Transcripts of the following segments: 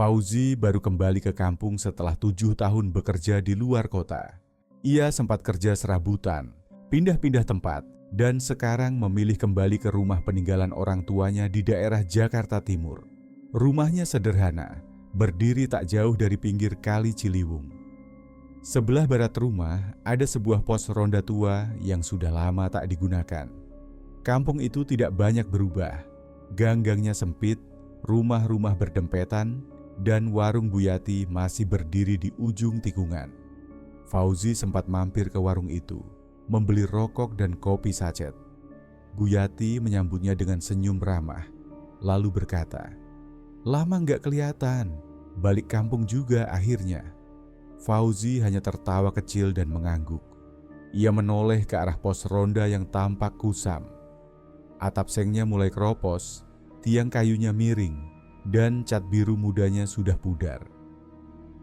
Fauzi baru kembali ke kampung setelah 7 tahun bekerja di luar kota. Ia sempat kerja serabutan, pindah-pindah tempat, dan sekarang memilih kembali ke rumah peninggalan orang tuanya di daerah Jakarta Timur. Rumahnya sederhana, berdiri tak jauh dari pinggir Kali Ciliwung. Sebelah barat rumah ada sebuah pos ronda tua yang sudah lama tak digunakan. Kampung itu tidak banyak berubah. Gang-gangnya sempit, rumah-rumah berdempetan, dan warung Bu Yati masih berdiri di ujung tikungan. Fauzi sempat mampir ke warung itu, membeli rokok dan kopi sachet. Bu Yati menyambutnya dengan senyum ramah, lalu berkata, "Lama nggak kelihatan, balik kampung juga akhirnya." Fauzi hanya tertawa kecil dan mengangguk. Ia menoleh ke arah pos ronda yang tampak kusam. Atap sengnya mulai keropos, tiang kayunya miring, dan cat biru mudanya sudah pudar.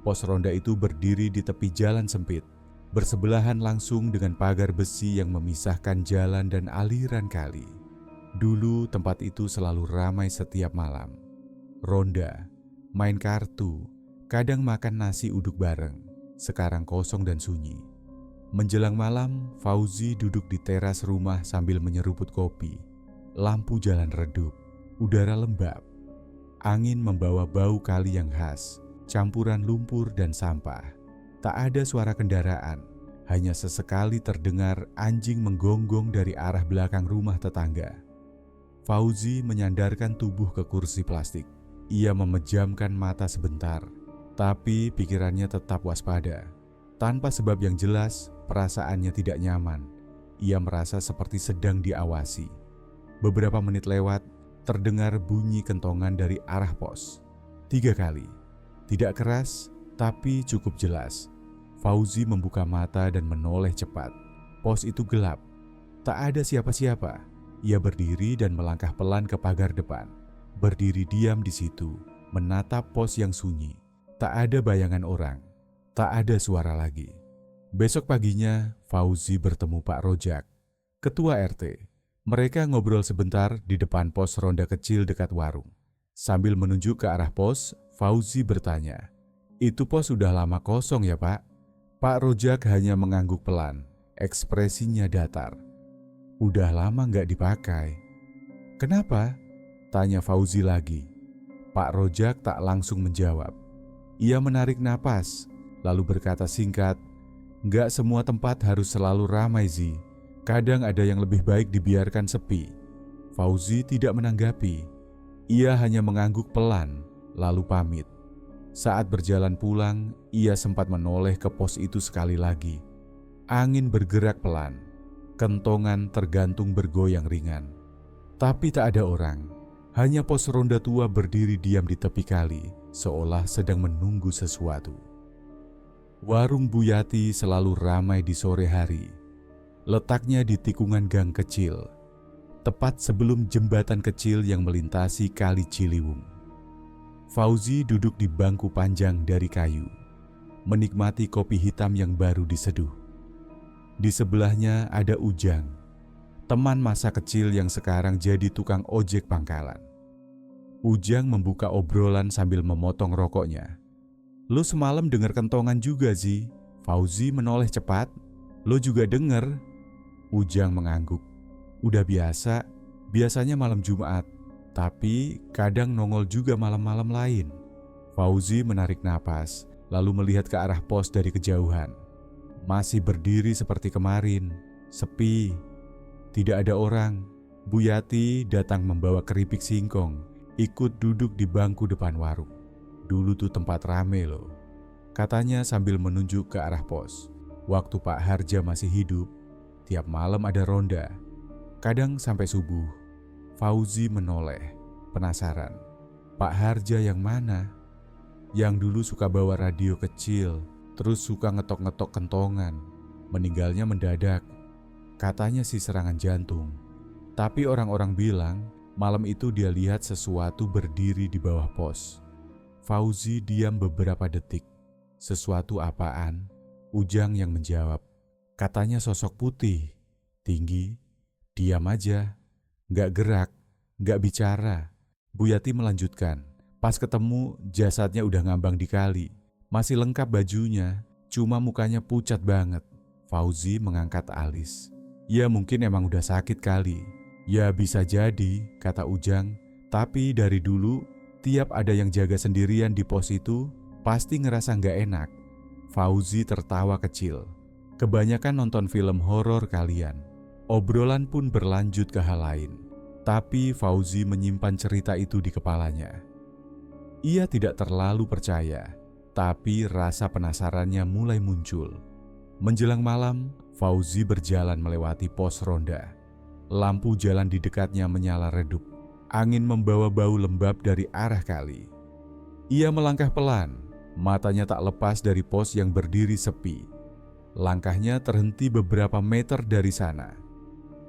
Pos ronda itu berdiri di tepi jalan sempit, bersebelahan langsung dengan pagar besi yang memisahkan jalan dan aliran kali. Dulu tempat itu selalu ramai setiap malam. Ronda, main kartu, kadang makan nasi uduk bareng. Sekarang kosong dan sunyi. Menjelang malam, Fauzi duduk di teras rumah sambil menyeruput kopi. Lampu jalan redup, udara lembab. Angin membawa bau kali yang khas, campuran lumpur dan sampah. Tak ada suara kendaraan, hanya sesekali terdengar anjing menggonggong dari arah belakang rumah tetangga. Fauzi menyandarkan tubuh ke kursi plastik. Ia memejamkan mata sebentar, tapi pikirannya tetap waspada. Tanpa sebab yang jelas, perasaannya tidak nyaman. Ia merasa seperti sedang diawasi. Beberapa menit lewat, terdengar bunyi kentongan dari arah pos. 3 kali. Tidak keras, tapi cukup jelas. Fauzi membuka mata dan menoleh cepat. Pos itu gelap. Tak ada siapa-siapa. Ia berdiri dan melangkah pelan ke pagar depan. Berdiri diam di situ, menatap pos yang sunyi. Tak ada bayangan orang. Tak ada suara lagi. Besok paginya, Fauzi bertemu Pak Rojak, Ketua RT. Mereka ngobrol sebentar di depan pos ronda kecil dekat warung. Sambil menunjuk ke arah pos, Fauzi bertanya, "Itu pos sudah lama kosong ya, Pak?" Pak Rojak hanya mengangguk pelan, ekspresinya datar. "Udah lama nggak dipakai." "Kenapa?" tanya Fauzi lagi. Pak Rojak tak langsung menjawab. Ia menarik napas, lalu berkata singkat, "Nggak semua tempat harus selalu ramai, Zi. Kadang ada yang lebih baik dibiarkan sepi." Fauzi tidak menanggapi. Ia hanya mengangguk pelan, lalu pamit. Saat berjalan pulang, ia sempat menoleh ke pos itu sekali lagi. Angin bergerak pelan, kentongan tergantung bergoyang ringan. Tapi tak ada orang, hanya pos ronda tua berdiri diam di tepi kali, seolah sedang menunggu sesuatu. Warung Bu Yati selalu ramai di sore hari. Letaknya di tikungan gang kecil, tepat sebelum jembatan kecil yang melintasi Kali Ciliwung. Fauzi duduk di bangku panjang dari kayu, menikmati kopi hitam yang baru diseduh. Di sebelahnya ada Ujang, teman masa kecil yang sekarang jadi tukang ojek pangkalan. Ujang membuka obrolan sambil memotong rokoknya. "Lu semalam denger kentongan juga, Zi?" Fauzi menoleh cepat. "Lo juga denger?" Ujang mengangguk. "Udah biasa, biasanya malam Jumat, tapi kadang nongol juga malam-malam lain." Fauzi menarik napas, lalu melihat ke arah pos dari kejauhan. Masih berdiri seperti kemarin, sepi. Tidak ada orang. Bu Yati datang membawa keripik singkong, ikut duduk di bangku depan warung. "Dulu tuh tempat rame loh," katanya sambil menunjuk ke arah pos. "Waktu Pak Harja masih hidup, tiap malam ada ronda, kadang sampai subuh." Fauzi menoleh, penasaran. "Pak Harja yang mana?" "Yang dulu suka bawa radio kecil, terus suka ngetok-ngetok kentongan. Meninggalnya mendadak. Katanya sih serangan jantung. Tapi orang-orang bilang malam itu dia lihat sesuatu berdiri di bawah pos." Fauzi diam beberapa detik. "Sesuatu apaan?" Ujang yang menjawab. "Katanya sosok putih, tinggi, diam aja, gak gerak, gak bicara." Bu Yati melanjutkan, Pas ketemu, jasadnya udah ngambang di kali. Masih lengkap bajunya, cuma mukanya pucat banget. Fauzi mengangkat alis. Ya mungkin emang udah sakit kali. Ya bisa jadi, kata Ujang. Tapi dari dulu, tiap ada yang jaga sendirian di pos itu, pasti ngerasa nggak enak. Fauzi tertawa kecil. Kebanyakan nonton film horor kalian. Obrolan pun berlanjut ke hal lain. Tapi Fauzi menyimpan cerita itu di kepalanya. Ia tidak terlalu percaya, tapi rasa penasarannya mulai muncul. Menjelang malam, Fauzi berjalan melewati pos ronda. Lampu jalan di dekatnya menyala redup. Angin membawa bau lembab dari arah kali. Ia melangkah pelan, matanya tak lepas dari pos yang berdiri sepi. Langkahnya terhenti beberapa meter dari sana.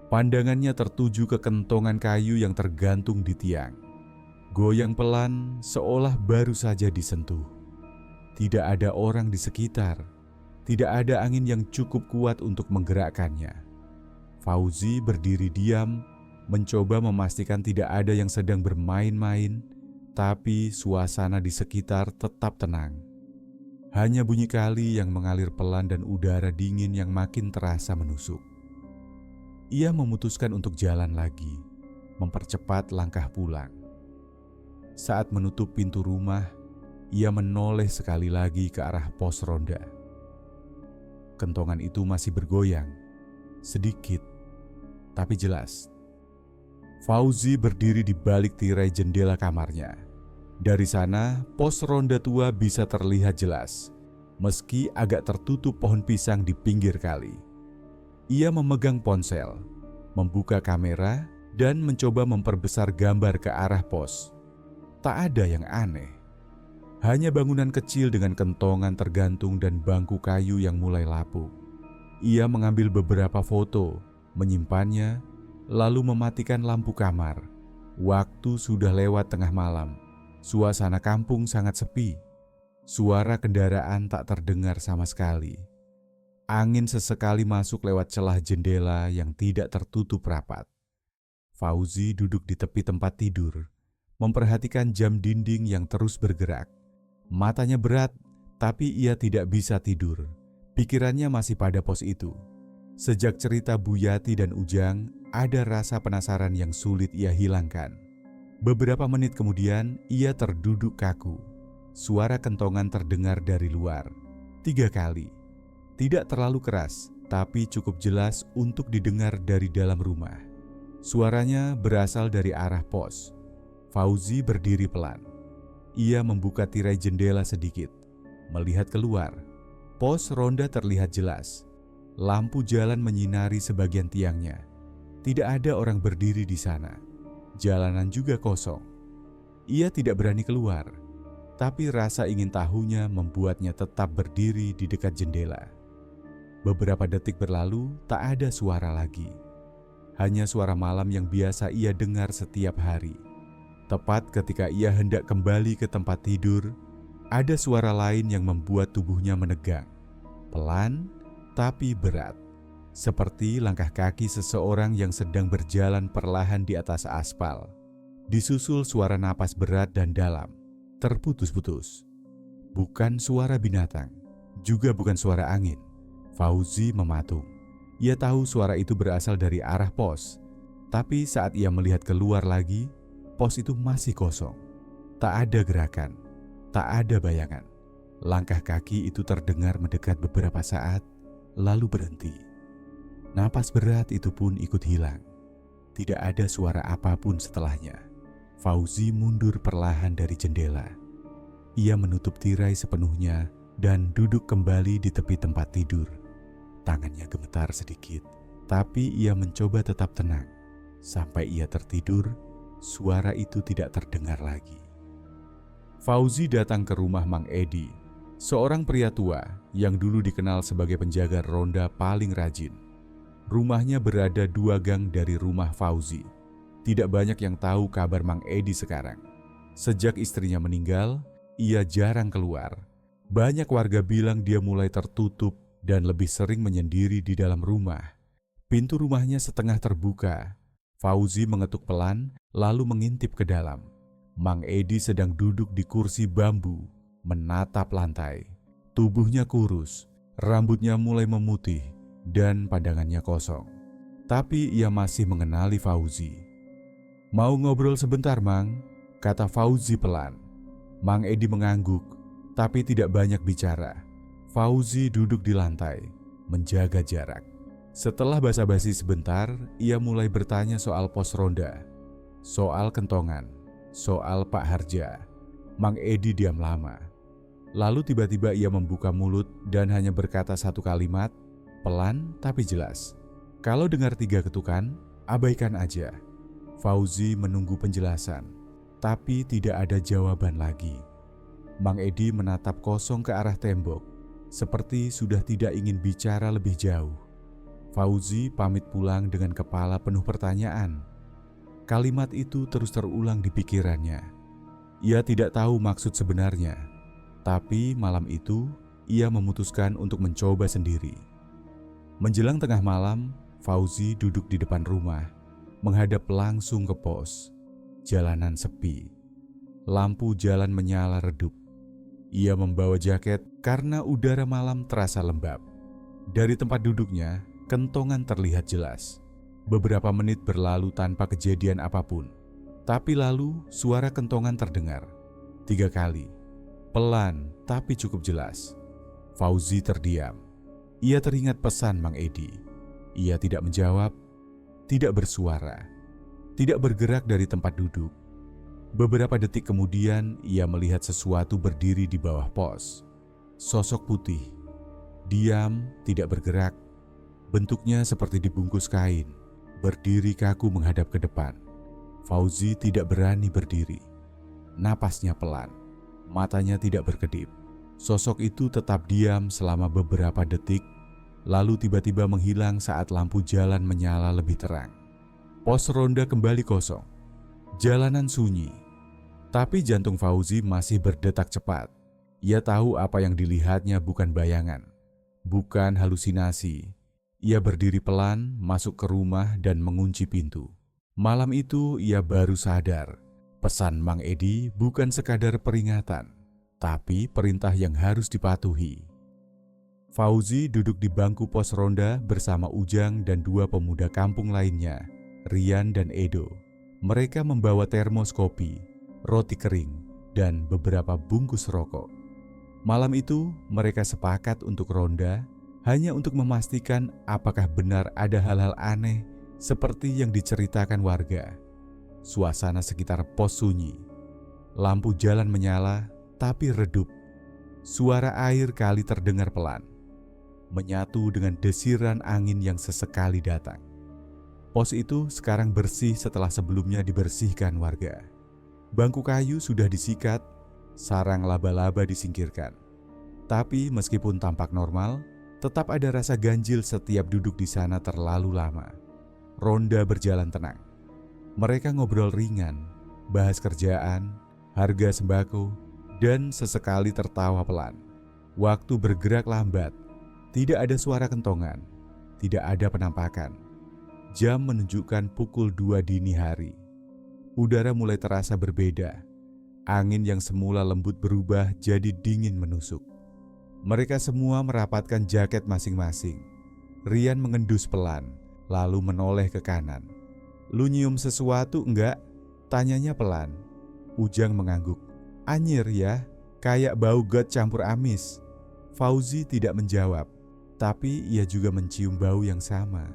Pandangannya tertuju ke kentongan kayu yang tergantung di tiang. Goyang pelan seolah baru saja disentuh. Tidak ada orang di sekitar. Tidak ada angin yang cukup kuat untuk menggerakkannya. Fauzi berdiri diam, mencoba memastikan tidak ada yang sedang bermain-main, tapi suasana di sekitar tetap tenang. Hanya bunyi kali yang mengalir pelan dan udara dingin yang makin terasa menusuk. Ia memutuskan untuk jalan lagi, mempercepat langkah pulang. Saat menutup pintu rumah, ia menoleh sekali lagi ke arah pos ronda. Kentongan itu masih bergoyang, sedikit, tapi jelas. Fauzi berdiri di balik tirai jendela kamarnya. Dari sana, pos ronda tua bisa terlihat jelas, meski agak tertutup pohon pisang di pinggir kali. Ia memegang ponsel, membuka kamera, dan mencoba memperbesar gambar ke arah pos. Tak ada yang aneh. Hanya bangunan kecil dengan kentongan tergantung dan bangku kayu yang mulai lapuk. Ia mengambil beberapa foto, menyimpannya, lalu mematikan lampu kamar. Waktu sudah lewat tengah malam. Suasana kampung sangat sepi. Suara kendaraan tak terdengar sama sekali. Angin sesekali masuk lewat celah jendela yang tidak tertutup rapat. Fauzi duduk di tepi tempat tidur, memperhatikan jam dinding yang terus bergerak. Matanya berat, tapi ia tidak bisa tidur. Pikirannya masih pada pos itu. Sejak cerita Bu Yati dan Ujang, ada rasa penasaran yang sulit ia hilangkan. Beberapa menit kemudian, ia terduduk kaku. Suara kentongan terdengar dari luar. 3 kali. Tidak terlalu keras, tapi cukup jelas untuk didengar dari dalam rumah. Suaranya berasal dari arah pos. Fauzi berdiri pelan. Ia membuka tirai jendela sedikit, melihat keluar. Pos ronda terlihat jelas. Lampu jalan menyinari sebagian tiangnya. Tidak ada orang berdiri di sana. Jalanan juga kosong. Ia tidak berani keluar, tapi rasa ingin tahunya membuatnya tetap berdiri di dekat jendela. Beberapa detik berlalu, tak ada suara lagi. Hanya suara malam yang biasa ia dengar setiap hari. Tepat ketika ia hendak kembali ke tempat tidur, ada suara lain yang membuat tubuhnya menegang. Pelan, tapi berat. Seperti langkah kaki seseorang yang sedang berjalan perlahan di atas aspal. Disusul suara napas berat dan dalam, terputus-putus. Bukan suara binatang, juga bukan suara angin. Fauzi mematung. Ia tahu suara itu berasal dari arah pos. Tapi saat ia melihat keluar lagi, pos itu masih kosong. Tak ada gerakan, tak ada bayangan. Langkah kaki itu terdengar mendekat beberapa saat, lalu berhenti. Napas berat itu pun ikut hilang. Tidak ada suara apapun setelahnya. Fauzi mundur perlahan dari jendela. Ia menutup tirai sepenuhnya dan duduk kembali di tepi tempat tidur. Tangannya gemetar sedikit, tapi ia mencoba tetap tenang. Sampai ia tertidur, suara itu tidak terdengar lagi. Fauzi datang ke rumah Mang Edi, seorang pria tua yang dulu dikenal sebagai penjaga ronda paling rajin. Rumahnya berada 2 gang dari rumah Fauzi. Tidak banyak yang tahu kabar Mang Edi sekarang. Sejak istrinya meninggal, ia jarang keluar. Banyak warga bilang dia mulai tertutup dan lebih sering menyendiri di dalam rumah. Pintu rumahnya setengah terbuka. Fauzi mengetuk pelan, lalu mengintip ke dalam. Mang Edi sedang duduk di kursi bambu, menatap lantai. Tubuhnya kurus, rambutnya mulai memutih, dan pandangannya kosong. Tapi ia masih mengenali Fauzi. "Mau ngobrol sebentar, Mang?" kata Fauzi pelan. Mang Edi mengangguk, tapi tidak banyak bicara. Fauzi duduk di lantai, menjaga jarak. Setelah basa-basi sebentar, ia mulai bertanya soal pos ronda, soal kentongan, soal Pak Harja. Mang Edi diam lama. Lalu tiba-tiba ia membuka mulut dan hanya berkata satu kalimat, pelan tapi jelas. "Kalau dengar 3 ketukan, abaikan aja." Fauzi menunggu penjelasan, tapi tidak ada jawaban lagi. Mang Edi menatap kosong ke arah tembok, seperti sudah tidak ingin bicara lebih jauh. Fauzi pamit pulang dengan kepala penuh pertanyaan. Kalimat itu terus terulang di pikirannya. Ia tidak tahu maksud sebenarnya, tapi malam itu ia memutuskan untuk mencoba sendiri. Menjelang tengah malam, Fauzi duduk di depan rumah, menghadap langsung ke pos. Jalanan sepi, lampu jalan menyala redup. Ia membawa jaket karena udara malam terasa lembab. Dari tempat duduknya, kentongan terlihat jelas. Beberapa menit berlalu tanpa kejadian apapun. Tapi lalu suara kentongan terdengar 3 kali. Pelan tapi cukup jelas. Fauzi terdiam. Ia teringat pesan Mang Edi. Ia tidak menjawab, tidak bersuara, tidak bergerak dari tempat duduk. Beberapa detik kemudian ia melihat sesuatu berdiri di bawah pos. Sosok putih, diam, tidak bergerak. Bentuknya seperti dibungkus kain, berdiri kaku menghadap ke depan. Fauzi tidak berani berdiri. Napasnya pelan, matanya tidak berkedip. Sosok itu tetap diam selama beberapa detik, lalu tiba-tiba menghilang saat lampu jalan menyala lebih terang. Pos ronda kembali kosong. Jalanan sunyi. Tapi jantung Fauzi masih berdetak cepat. Ia tahu apa yang dilihatnya bukan bayangan, bukan halusinasi. Ia berdiri pelan, masuk ke rumah dan mengunci pintu. Malam itu ia baru sadar, pesan Mang Edi bukan sekadar peringatan, tapi perintah yang harus dipatuhi. Fauzi duduk di bangku pos ronda bersama Ujang dan 2 pemuda kampung lainnya, Rian dan Edo. Mereka membawa termos kopi, roti kering, dan beberapa bungkus rokok. Malam itu mereka sepakat untuk ronda, hanya untuk memastikan apakah benar ada hal-hal aneh seperti yang diceritakan warga. Suasana sekitar pos sunyi. Lampu jalan menyala tapi redup. Suara air kali terdengar pelan, menyatu dengan desiran angin yang sesekali datang. Pos itu sekarang bersih setelah sebelumnya dibersihkan warga. Bangku kayu sudah disikat, sarang laba-laba disingkirkan. Tapi meskipun tampak normal, tetap ada rasa ganjil setiap duduk di sana terlalu lama. Ronda berjalan tenang. Mereka ngobrol ringan, bahas kerjaan, harga sembako, dan sesekali tertawa pelan. Waktu bergerak lambat, tidak ada suara kentongan, tidak ada penampakan. Jam menunjukkan pukul 2 dini hari. Udara mulai terasa berbeda. Angin yang semula lembut berubah jadi dingin menusuk. Mereka semua merapatkan jaket masing-masing. Rian mengendus pelan, lalu menoleh ke kanan. "Lu nyium sesuatu enggak?" tanyanya pelan. Ujang mengangguk. "Anyir ya, kayak bau got campur amis." Fauzi tidak menjawab, tapi ia juga mencium bau yang sama.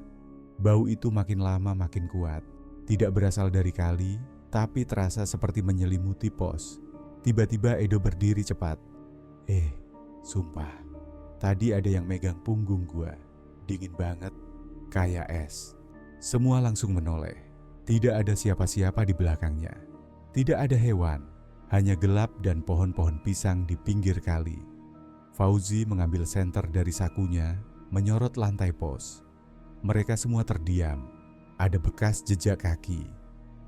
Bau itu makin lama makin kuat. Tidak berasal dari kali, tapi terasa seperti menyelimuti pos. Tiba-tiba Edo berdiri cepat. Sumpah, tadi ada yang megang punggung gua. Dingin banget, kayak es." Semua langsung menoleh. Tidak ada siapa-siapa di belakangnya. Tidak ada hewan, hanya gelap dan pohon-pohon pisang di pinggir kali. Fauzi mengambil senter dari sakunya, menyorot lantai pos. Mereka semua terdiam. Ada bekas jejak kaki,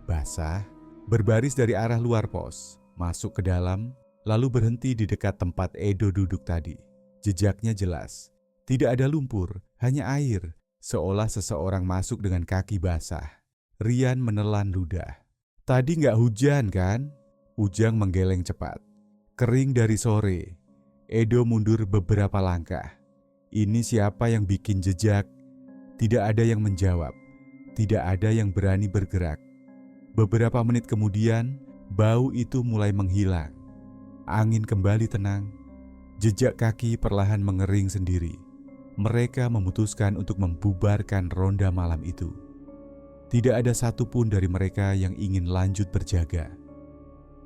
basah, berbaris dari arah luar pos, masuk ke dalam, lalu berhenti di dekat tempat Edo duduk tadi. Jejaknya jelas. Tidak ada lumpur, hanya air, seolah seseorang masuk dengan kaki basah. Rian menelan ludah. "Tadi nggak hujan kan?" Ujang menggeleng cepat. Kering dari sore. Edo mundur beberapa langkah. Ini siapa yang bikin jejak? Tidak ada yang menjawab. Tidak ada yang berani bergerak. Beberapa menit kemudian, bau itu mulai menghilang. Angin kembali tenang. Jejak kaki perlahan mengering sendiri. Mereka memutuskan untuk membubarkan ronda malam itu. Tidak ada satupun dari mereka yang ingin lanjut berjaga.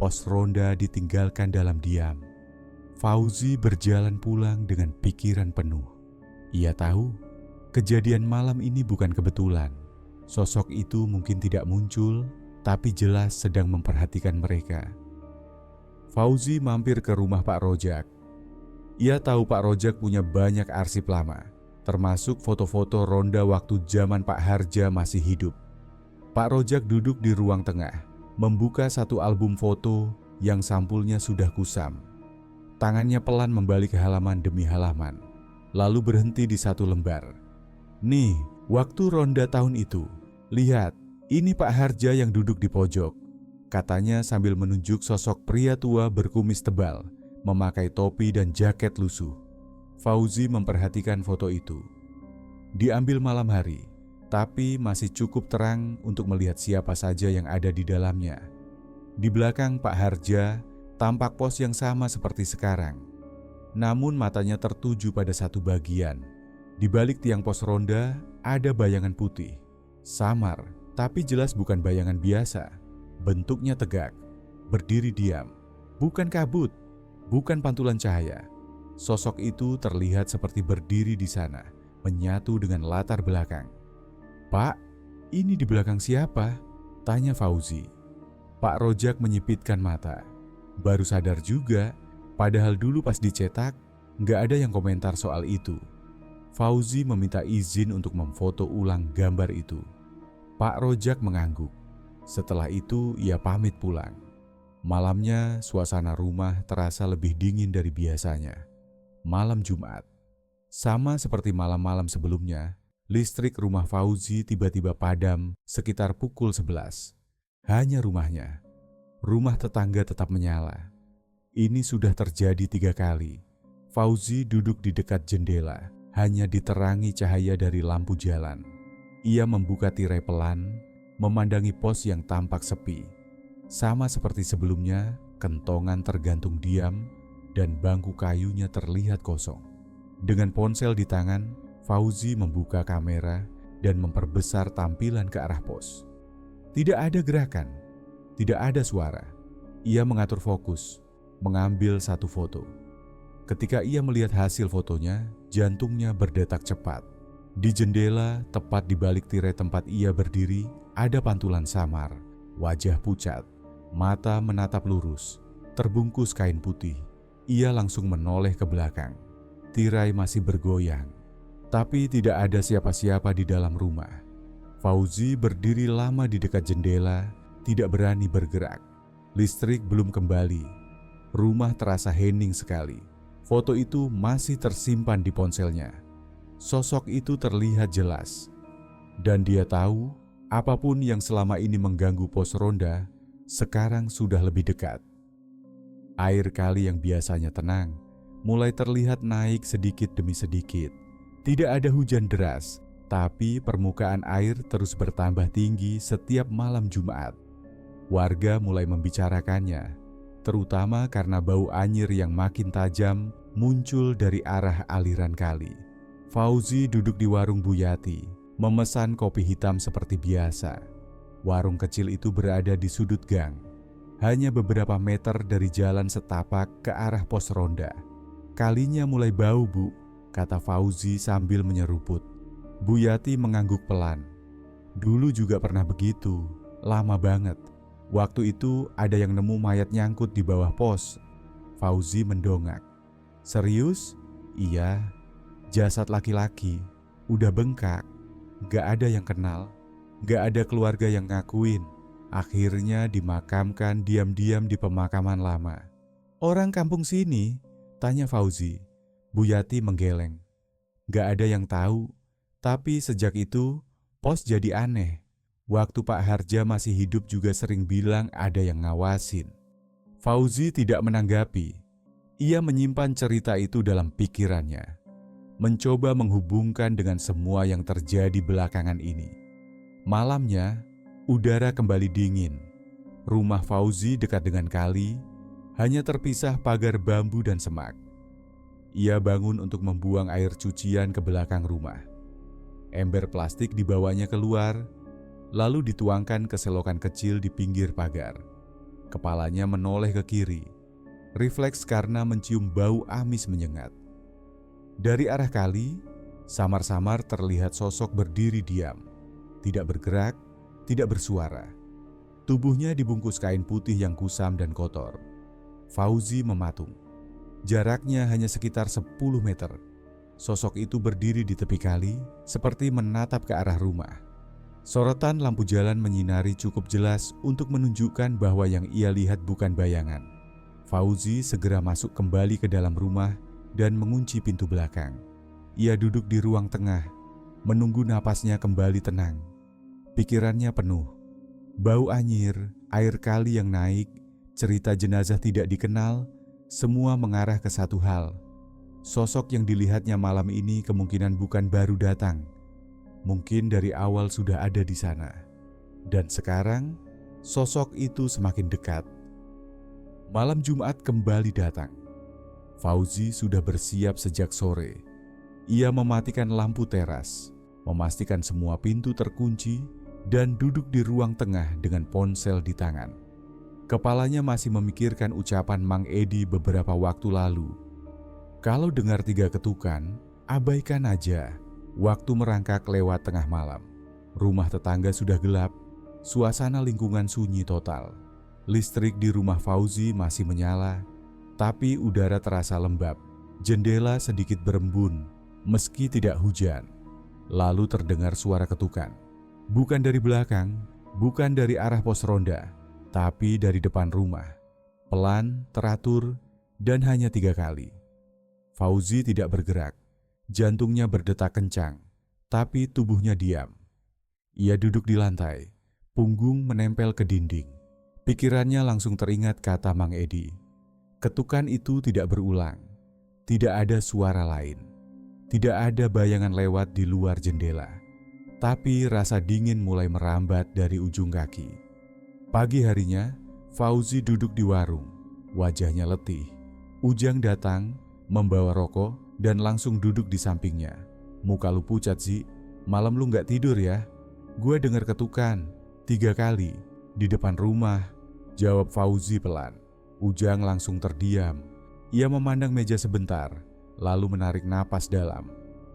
Pos ronda ditinggalkan dalam diam. Fauzi berjalan pulang dengan pikiran penuh. Ia tahu, kejadian malam ini bukan kebetulan. Sosok itu mungkin tidak muncul, tapi jelas sedang memperhatikan mereka. Fauzi mampir ke rumah Pak Rojak. Ia tahu Pak Rojak punya banyak arsip lama, termasuk foto-foto ronda waktu zaman Pak Harja masih hidup. Pak Rojak duduk di ruang tengah, membuka satu album foto yang sampulnya sudah kusam. Tangannya pelan membalik halaman demi halaman, lalu berhenti di satu lembar. Nih, waktu ronda tahun itu. Lihat, ini Pak Harja yang duduk di pojok, katanya sambil menunjuk sosok pria tua berkumis tebal, memakai topi dan jaket lusuh. Fauzi memperhatikan foto itu. Diambil malam hari, tapi masih cukup terang untuk melihat siapa saja yang ada di dalamnya. Di belakang Pak Harja, tampak pos yang sama seperti sekarang. Namun matanya tertuju pada satu bagian. Di balik tiang pos ronda, ada bayangan putih. Samar, tapi jelas bukan bayangan biasa. Bentuknya tegak, berdiri diam. Bukan kabut, bukan pantulan cahaya. Sosok itu terlihat seperti berdiri di sana, menyatu dengan latar belakang. "Pak, ini di belakang siapa?" tanya Fauzi. Pak Rojak menyipitkan mata. Baru sadar juga, padahal dulu pas dicetak, nggak ada yang komentar soal itu. Fauzi meminta izin untuk memfoto ulang gambar itu. Pak Rojak mengangguk. Setelah itu ia pamit pulang. Malamnya suasana rumah terasa lebih dingin dari biasanya. Malam Jumat. Sama seperti malam-malam sebelumnya, listrik rumah Fauzi tiba-tiba padam sekitar pukul 11. Hanya rumahnya. Rumah tetangga tetap menyala. Ini sudah terjadi 3 kali. Fauzi duduk di dekat jendela, hanya diterangi cahaya dari lampu jalan. Ia membuka tirai pelan, memandangi pos yang tampak sepi. Sama seperti sebelumnya, kentongan tergantung diam dan bangku kayunya terlihat kosong. Dengan ponsel di tangan, Fauzi membuka kamera dan memperbesar tampilan ke arah pos. Tidak ada gerakan, tidak ada suara. Ia mengatur fokus, mengambil satu foto. Ketika ia melihat hasil fotonya, jantungnya berdetak cepat. Di jendela, tepat di balik tirai tempat ia berdiri, ada pantulan samar, wajah pucat, mata menatap lurus, terbungkus kain putih. Ia langsung menoleh ke belakang. Tirai masih bergoyang, tapi tidak ada siapa-siapa di dalam rumah. Fauzi berdiri lama di dekat jendela, tidak berani bergerak. Listrik belum kembali. Rumah terasa hening sekali. Foto itu masih tersimpan di ponselnya. Sosok itu terlihat jelas. Dan dia tahu, apapun yang selama ini mengganggu pos ronda, sekarang sudah lebih dekat. Air kali yang biasanya tenang, mulai terlihat naik sedikit demi sedikit. Tidak ada hujan deras, tapi permukaan air terus bertambah tinggi setiap malam Jumat. Warga mulai membicarakannya, terutama karena bau anyir yang makin tajam muncul dari arah aliran kali. Fauzi duduk di warung Bu Yati, memesan kopi hitam seperti biasa. Warung kecil itu berada di sudut gang, hanya beberapa meter dari jalan setapak ke arah pos ronda. "Kalinya mulai bau, Bu," kata Fauzi sambil menyeruput. Bu Yati mengangguk pelan. "Dulu juga pernah begitu, lama banget. Waktu itu ada yang nemu mayat nyangkut di bawah pos." Fauzi mendongak. "Serius?" "Iya, jasad laki-laki, udah bengkak, gak ada yang kenal, gak ada keluarga yang ngakuin. Akhirnya dimakamkan diam-diam di pemakaman lama." "Orang kampung sini?" tanya Fauzi. Bu Yati menggeleng. "Gak ada yang tahu, tapi sejak itu pos jadi aneh. Waktu Pak Harja masih hidup juga sering bilang ada yang ngawasin." Fauzi tidak menanggapi. Ia menyimpan cerita itu dalam pikirannya, mencoba menghubungkan dengan semua yang terjadi belakangan ini. Malamnya, udara kembali dingin. Rumah Fauzi dekat dengan kali, hanya terpisah pagar bambu dan semak. Ia bangun untuk membuang air cucian ke belakang rumah. Ember plastik dibawanya keluar, lalu dituangkan ke selokan kecil di pinggir pagar. Kepalanya menoleh ke kiri, refleks karena mencium bau amis menyengat. Dari arah kali, samar-samar terlihat sosok berdiri diam, tidak bergerak, tidak bersuara. Tubuhnya dibungkus kain putih yang kusam dan kotor. Fauzi mematung. Jaraknya hanya sekitar 10 meter. Sosok itu berdiri di tepi kali, seperti menatap ke arah rumah. Sorotan lampu jalan menyinari cukup jelas untuk menunjukkan bahwa yang ia lihat bukan bayangan. Fauzi segera masuk kembali ke dalam rumah dan mengunci pintu belakang. Ia duduk di ruang tengah, menunggu napasnya kembali tenang. Pikirannya penuh. Bau anyir, air kali yang naik, cerita jenazah tidak dikenal, semua mengarah ke satu hal. Sosok yang dilihatnya malam ini kemungkinan bukan baru datang. Mungkin dari awal sudah ada di sana. Dan sekarang, sosok itu semakin dekat. Malam Jumat kembali datang. Fauzi sudah bersiap sejak sore. Ia mematikan lampu teras, memastikan semua pintu terkunci, dan duduk di ruang tengah dengan ponsel di tangan. Kepalanya masih memikirkan ucapan Mang Edi beberapa waktu lalu. Kalau dengar 3 ketukan, abaikan aja. Waktu merangkak lewat tengah malam. Rumah tetangga sudah gelap, suasana lingkungan sunyi total. Listrik di rumah Fauzi masih menyala, tapi udara terasa lembab. Jendela sedikit berembun, meski tidak hujan. Lalu terdengar suara ketukan. Bukan dari belakang, bukan dari arah pos ronda, tapi dari depan rumah. Pelan, teratur, dan hanya 3 kali. Fauzi tidak bergerak. Jantungnya berdetak kencang, tapi tubuhnya diam. Ia duduk di lantai, punggung menempel ke dinding. Pikirannya langsung teringat kata Mang Edi. Ketukan itu tidak berulang. Tidak ada suara lain. Tidak ada bayangan lewat di luar jendela. Tapi rasa dingin mulai merambat dari ujung kaki. Pagi harinya, Fauzi duduk di warung. Wajahnya letih. Ujang datang, membawa rokok, dan langsung duduk di sampingnya. Muka lu pucat sih, malam lu gak tidur ya? Gue dengar ketukan, 3 kali, di depan rumah, jawab Fauzi pelan. Ujang langsung terdiam. Ia memandang meja sebentar, lalu menarik napas dalam.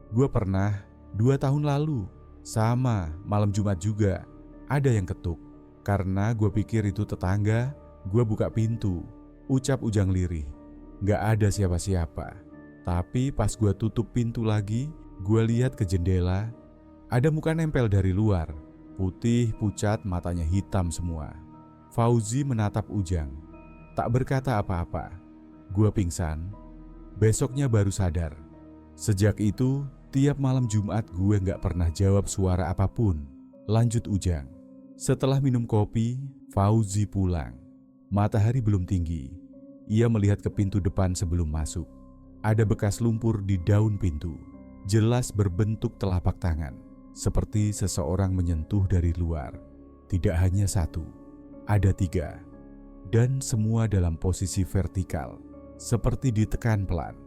Gue pernah, 2 tahun lalu, sama, malam Jumat juga, ada yang ketuk. Karena gue pikir itu tetangga, gue buka pintu, ucap Ujang lirih. Gak ada siapa-siapa. Tapi pas gue tutup pintu lagi, gue lihat ke jendela. Ada muka nempel dari luar. Putih, pucat, matanya hitam semua. Fauzi menatap Ujang. Tak berkata apa-apa. Gue pingsan. Besoknya baru sadar. Sejak itu, tiap malam Jumat gue gak pernah jawab suara apapun. Lanjut Ujang. Setelah minum kopi, Fauzi pulang. Matahari belum tinggi. Ia melihat ke pintu depan sebelum masuk. Ada bekas lumpur di daun pintu, jelas berbentuk telapak tangan, seperti seseorang menyentuh dari luar. Tidak hanya 1, ada 3, dan semua dalam posisi vertikal, seperti ditekan pelan.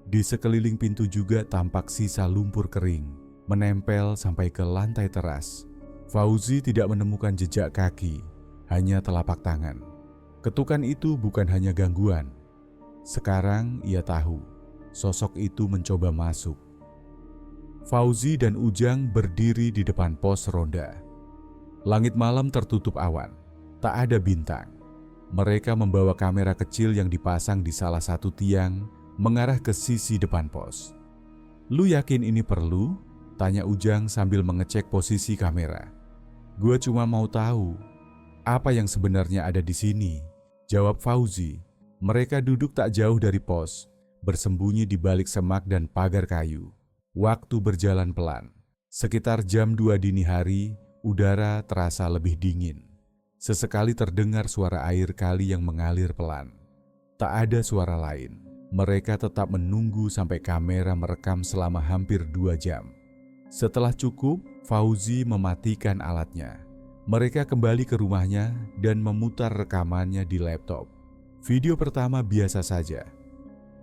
Di sekeliling pintu juga tampak sisa lumpur kering, menempel sampai ke lantai teras. Fauzi tidak menemukan jejak kaki, hanya telapak tangan. Ketukan itu bukan hanya gangguan. Sekarang ia tahu, sosok itu mencoba masuk. Fauzi dan Ujang berdiri di depan pos ronda. Langit malam tertutup awan, tak ada bintang. Mereka membawa kamera kecil yang dipasang di salah satu tiang, mengarah ke sisi depan pos. Lu yakin ini perlu? Tanya Ujang sambil mengecek posisi kamera. Gua cuma mau tahu, apa yang sebenarnya ada di sini. Jawab Fauzi. Mereka duduk tak jauh dari pos, bersembunyi di balik semak dan pagar kayu. Waktu berjalan pelan. Sekitar jam 2 dini hari, udara terasa lebih dingin. Sesekali terdengar suara air kali yang mengalir pelan. Tak ada suara lain. Mereka tetap menunggu sampai kamera merekam selama hampir 2 jam. Setelah cukup, Fauzi mematikan alatnya. Mereka kembali ke rumahnya dan memutar rekamannya di laptop. Video pertama biasa saja.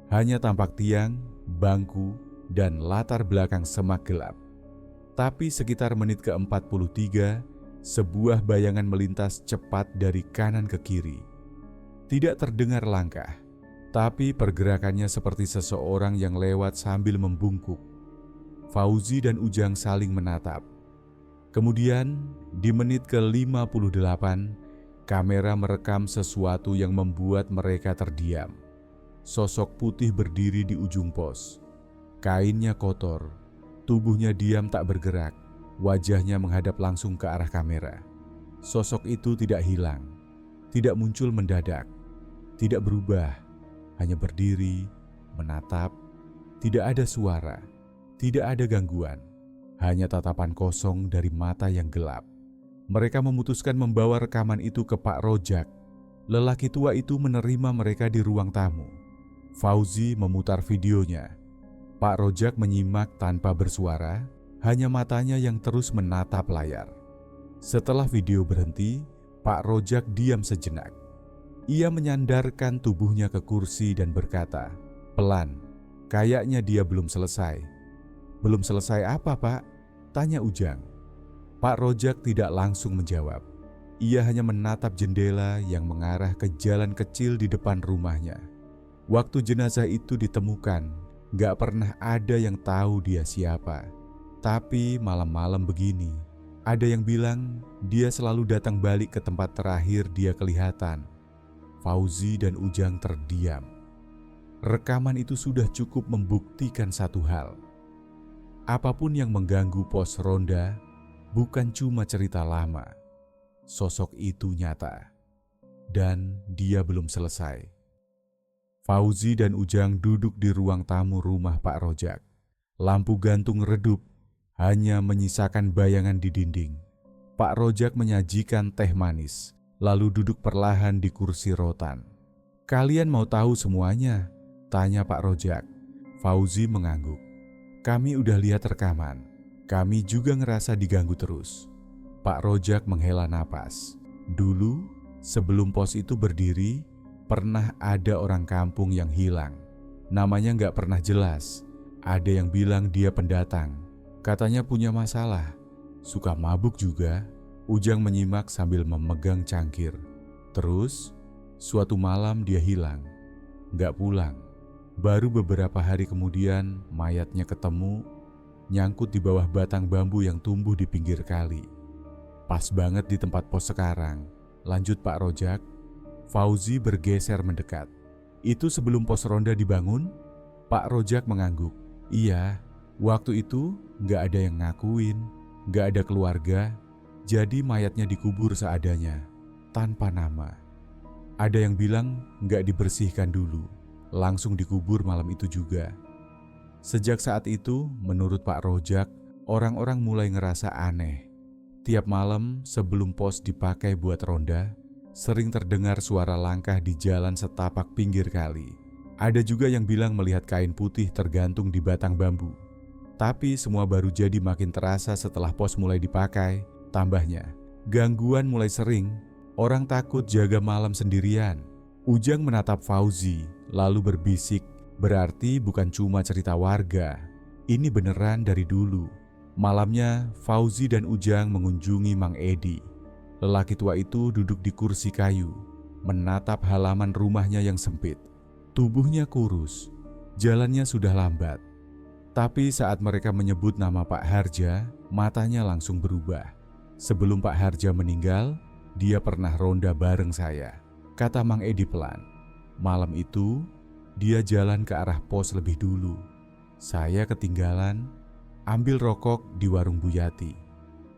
Hanya tampak tiang, bangku, dan latar belakang semak gelap. Tapi sekitar menit ke-43, sebuah bayangan melintas cepat dari kanan ke kiri. Tidak terdengar langkah, tapi pergerakannya seperti seseorang yang lewat sambil membungkuk. Fauzi dan Ujang saling menatap. Kemudian, di menit ke-58, kamera merekam sesuatu yang membuat mereka terdiam. Sosok putih berdiri di ujung pos. Kainnya kotor, tubuhnya diam tak bergerak, wajahnya menghadap langsung ke arah kamera. Sosok itu tidak hilang, tidak muncul mendadak, tidak berubah, hanya berdiri, menatap, tidak ada suara, tidak ada gangguan, hanya tatapan kosong dari mata yang gelap. Mereka memutuskan membawa rekaman itu ke Pak Rojak. Lelaki tua itu menerima mereka di ruang tamu. Fauzi memutar videonya. Pak Rojak menyimak tanpa bersuara, hanya matanya yang terus menatap layar. Setelah video berhenti, Pak Rojak diam sejenak. Ia menyandarkan tubuhnya ke kursi dan berkata, pelan, kayaknya dia belum selesai. Belum selesai apa, Pak? Tanya Ujang. Pak Rojak tidak langsung menjawab. Ia hanya menatap jendela yang mengarah ke jalan kecil di depan rumahnya. Waktu jenazah itu ditemukan, gak pernah ada yang tahu dia siapa. Tapi malam-malam begini, ada yang bilang dia selalu datang balik ke tempat terakhir dia kelihatan. Fauzi dan Ujang terdiam. Rekaman itu sudah cukup membuktikan satu hal. Apapun yang mengganggu pos ronda bukan cuma cerita lama. Sosok itu nyata. Dan dia belum selesai. Fauzi dan Ujang duduk di ruang tamu rumah Pak Rojak. Lampu gantung redup, hanya menyisakan bayangan di dinding. Pak Rojak menyajikan teh manis, lalu duduk perlahan di kursi rotan. Kalian mau tahu semuanya? Tanya Pak Rojak. Fauzi mengangguk. Kami udah lihat rekaman. Kami juga ngerasa diganggu terus. Pak Rojak menghela napas. Dulu, sebelum pos itu berdiri, pernah ada orang kampung yang hilang. Namanya nggak pernah jelas. Ada yang bilang dia pendatang. Katanya punya masalah. Suka mabuk juga. Ujang menyimak sambil memegang cangkir. Terus, suatu malam dia hilang. Nggak pulang. Baru beberapa hari kemudian mayatnya ketemu, nyangkut di bawah batang bambu yang tumbuh di pinggir kali. Pas banget di tempat pos sekarang. Lanjut Pak Rojak. Fauzi bergeser mendekat. Itu sebelum pos ronda dibangun? Pak Rojak mengangguk. Iya, waktu itu nggak ada yang ngakuin, nggak ada keluarga, jadi mayatnya dikubur seadanya, tanpa nama. Ada yang bilang nggak dibersihkan dulu, langsung dikubur malam itu juga. Sejak saat itu, menurut Pak Rojak, orang-orang mulai ngerasa aneh. Tiap malam sebelum pos dipakai buat ronda, sering terdengar suara langkah di jalan setapak pinggir kali. Ada juga yang bilang melihat kain putih tergantung di batang bambu. Tapi semua baru jadi makin terasa setelah pos mulai dipakai. Tambahnya, gangguan mulai sering. Orang takut jaga malam sendirian. Ujang menatap Fauzi, lalu berbisik, berarti bukan cuma cerita warga. Ini beneran dari dulu. Malamnya, Fauzi dan Ujang mengunjungi Mang Edi. Lelaki tua itu duduk di kursi kayu, menatap halaman rumahnya yang sempit. Tubuhnya kurus, jalannya sudah lambat. Tapi saat mereka menyebut nama Pak Harja, matanya langsung berubah. Sebelum Pak Harja meninggal, dia pernah ronda bareng saya, kata Mang Edi pelan. Malam itu, dia jalan ke arah pos lebih dulu. Saya ketinggalan, ambil rokok di warung Bu Yati.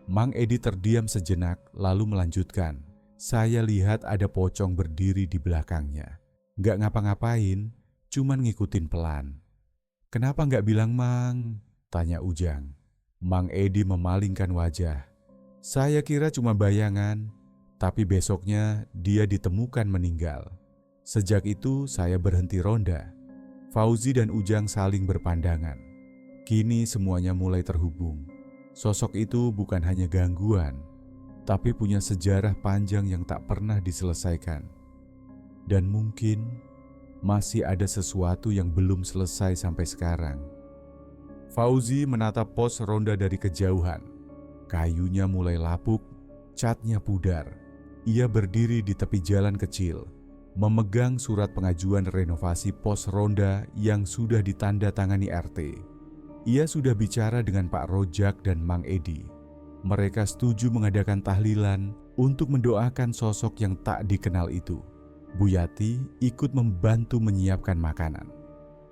Mang Edi terdiam sejenak lalu melanjutkan. Saya lihat ada pocong berdiri di belakangnya. Nggak ngapa-ngapain, cuman ngikutin pelan. Kenapa nggak bilang Mang? Tanya Ujang. Mang Edi memalingkan wajah. Saya kira cuma bayangan, Tapi besoknya dia ditemukan meninggal. Sejak itu saya berhenti ronda. Fauzi dan Ujang saling berpandangan. Kini semuanya mulai terhubung. Sosok itu bukan hanya gangguan, tapi punya sejarah panjang yang tak pernah diselesaikan. Dan mungkin masih ada sesuatu yang belum selesai sampai sekarang. Fauzi menatap pos ronda dari kejauhan. Kayunya mulai lapuk, catnya pudar. Ia berdiri di tepi jalan kecil, memegang surat pengajuan renovasi pos ronda yang sudah ditandatangani RT. Ia sudah bicara dengan Pak Rojak dan Mang Edi. Mereka setuju mengadakan tahlilan untuk mendoakan sosok yang tak dikenal itu. Bu Yati ikut membantu menyiapkan makanan.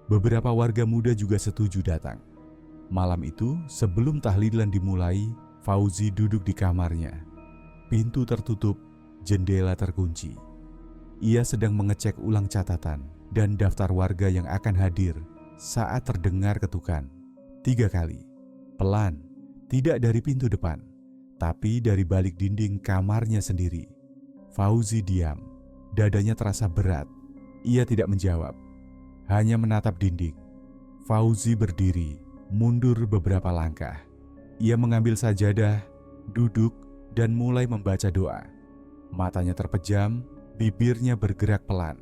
Beberapa warga muda juga setuju datang. Malam itu, sebelum tahlilan dimulai, Fauzi duduk di kamarnya. Pintu tertutup, jendela terkunci. Ia sedang mengecek ulang catatan dan daftar warga yang akan hadir saat terdengar ketukan. 3 kali, pelan, tidak dari pintu depan, tapi dari balik dinding kamarnya sendiri. Fauzi diam, dadanya terasa berat. Ia tidak menjawab, hanya menatap dinding. Fauzi berdiri, mundur beberapa langkah. Ia mengambil sajadah, duduk, dan mulai membaca doa. Matanya terpejam, bibirnya bergerak pelan.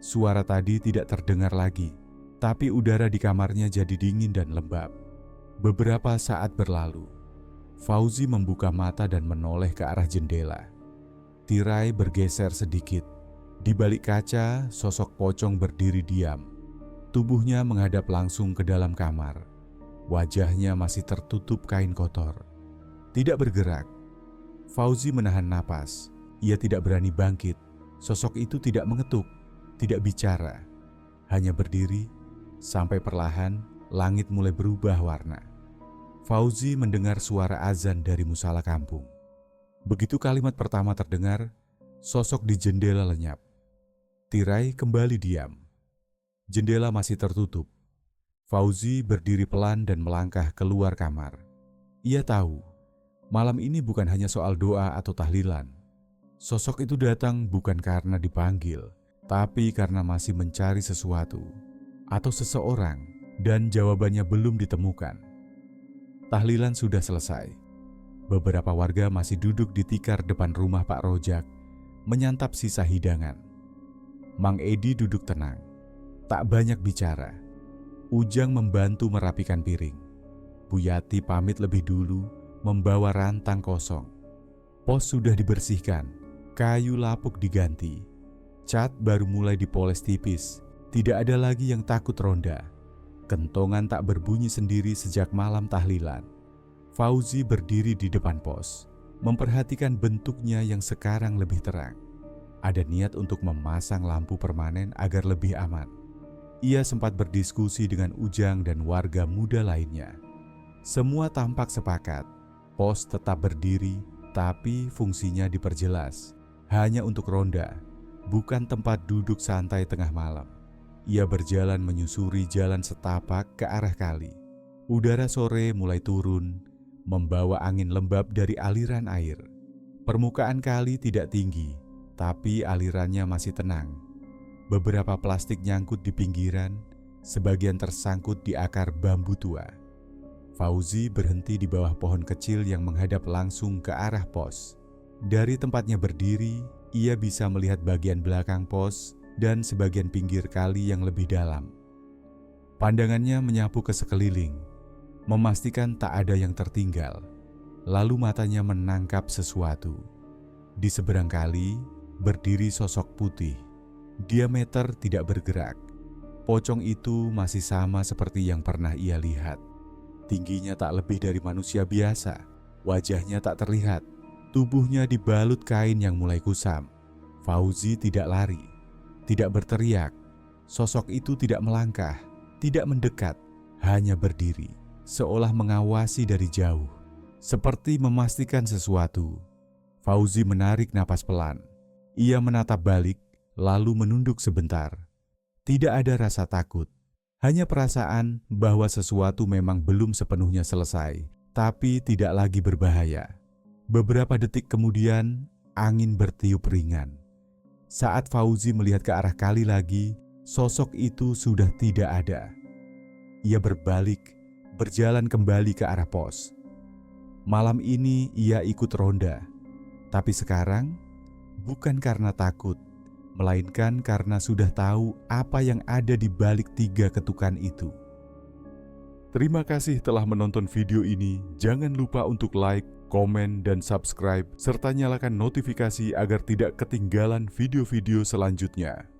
Suara tadi tidak terdengar lagi, tapi udara di kamarnya jadi dingin dan lembab. Beberapa saat berlalu, Fauzi membuka mata dan menoleh ke arah jendela. Tirai bergeser sedikit. Di balik kaca, sosok pocong berdiri diam. Tubuhnya menghadap langsung ke dalam kamar. Wajahnya masih tertutup kain kotor. Tidak bergerak. Fauzi menahan napas. Ia tidak berani bangkit. Sosok itu tidak mengetuk, tidak bicara. Hanya berdiri, sampai perlahan langit mulai berubah warna. Fauzi mendengar suara azan dari musala kampung. Begitu kalimat pertama terdengar, sosok di jendela lenyap. Tirai kembali diam. Jendela masih tertutup. Fauzi berdiri pelan dan melangkah keluar kamar. Ia tahu, malam ini bukan hanya soal doa atau tahlilan. Sosok itu datang bukan karena dipanggil, tapi karena masih mencari sesuatu atau seseorang, dan jawabannya belum ditemukan. Tahlilan sudah selesai. Beberapa warga masih duduk di tikar depan rumah Pak Rojak, menyantap sisa hidangan. Mang Edi duduk tenang, tak banyak bicara. Ujang membantu merapikan piring. Bu Yati pamit lebih dulu, membawa rantang kosong. Pos sudah dibersihkan, kayu lapuk diganti. Cat baru mulai dipoles tipis, tidak ada lagi yang takut ronda. Kentongan tak berbunyi sendiri sejak malam tahlilan. Fauzi berdiri di depan pos, memperhatikan bentuknya yang sekarang lebih terang. Ada niat untuk memasang lampu permanen agar lebih aman. Ia sempat berdiskusi dengan Ujang dan warga muda lainnya. Semua tampak sepakat, pos tetap berdiri, tapi fungsinya diperjelas. Hanya untuk ronda, bukan tempat duduk santai tengah malam. Ia berjalan menyusuri jalan setapak ke arah kali. Udara sore mulai turun, membawa angin lembab dari aliran air. Permukaan kali tidak tinggi, tapi alirannya masih tenang. Beberapa plastik nyangkut di pinggiran, sebagian tersangkut di akar bambu tua. Fauzi berhenti di bawah pohon kecil yang menghadap langsung ke arah pos. Dari tempatnya berdiri, ia bisa melihat bagian belakang pos dan sebagian pinggir kali yang lebih dalam. Pandangannya menyapu ke sekeliling, memastikan tak ada yang tertinggal. Lalu matanya menangkap sesuatu. Di seberang kali, berdiri sosok putih. Diameter tidak bergerak. Pocong itu masih sama seperti yang pernah ia lihat. Tingginya tak lebih dari manusia biasa. Wajahnya tak terlihat. Tubuhnya dibalut kain yang mulai kusam. Fauzi tidak lari, tidak berteriak. Sosok itu tidak melangkah, tidak mendekat, hanya berdiri, seolah mengawasi dari jauh, seperti memastikan sesuatu. Fauzi menarik napas pelan. Ia menatap balik, lalu menunduk sebentar. Tidak ada rasa takut, hanya perasaan bahwa sesuatu memang belum sepenuhnya selesai, tapi tidak lagi berbahaya. Beberapa detik kemudian, angin bertiup ringan. Saat Fauzi melihat ke arah kali lagi, sosok itu sudah tidak ada. Ia berbalik, berjalan kembali ke arah pos. Malam ini ia ikut ronda, tapi sekarang bukan karena takut, melainkan karena sudah tahu apa yang ada di balik 3 ketukan itu. Terima kasih telah menonton video ini. Jangan lupa untuk like, komen, dan subscribe, serta nyalakan notifikasi agar tidak ketinggalan video-video selanjutnya.